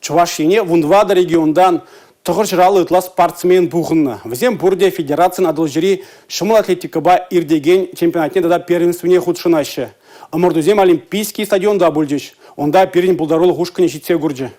Чувашине вундвада региондан тұғыр жыралы ұтла спортсмен бұғынны. Візем бұрде федерациян адыл шымыл атлетикаба ирдеген чемпионатне дада первенствіне худшынашы. Амырдузем олимпийский стадионда бұлдеш. Онда перін бұлдарулы ғушқыне жетсе күрджі.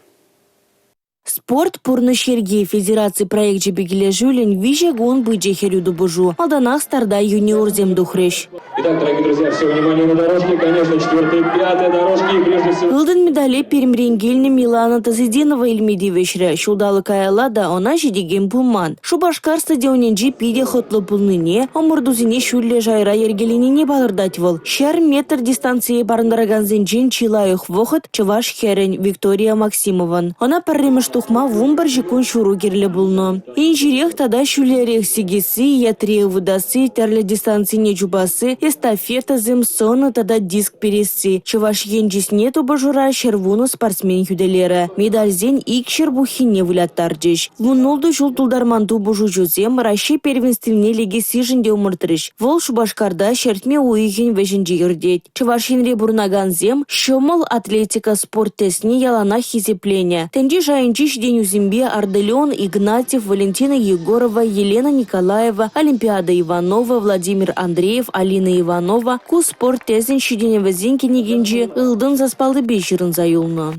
Спорт пурны шерги федерации проект жебегеле жюлен виже гон быджи херюду бужу. Алданах старда юниор земдухрещ. Итак, дорогие друзья, все внимание на дорожке. Конечно, 4-я и 5-я дорожки. И прежде всего... Илден медале перемренгельни Милана Тазидинова Ильмиди вешре. Шудалы каялада она жидеген пулман. Шубашкар стадионенджи пиде хотлы пулныне, омурдузине шулле жайра ергелинине балырдать вол. Шар метр дистанции барындараган зенджин чилаюх вохот Чуваш херень Виктория Максимован. Она парремыш тухма вумбар жикун шуру керле булно. Инжирех тада шулерех сигиси, ятрех выдасы, терле дистанции не чубасы, эстафета земсона тада диск переси. Чуваш енджис нету бажура шервуну спортсмен юделері. Медаль зен икшер бухине вылаттарджиш. Вунулду жултулдарманду бужу жузем Россия первенственне лиги сиженде умыртырыш. Вол Шубашкарда шертме уйген веженджи юрдеть. Чуваш енре бурнаган зем, шомыл атлетика спорт тесне ялана хизепления. Тенджи жайынчиш день узимбе Арделеон, Игнатьев, Валентина Егорова, Елена Николаева, Олимпиада Иванова, Владимир Андреев, Алина Иванова, ку спорт тесен шиденева зенкине генджи ылдын заспалды бешерін заюлна.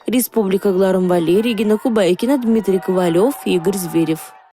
Республика Гларом Валерий, Гена Кубайкина, Дмитрий Ковалев, Игорь Зверев.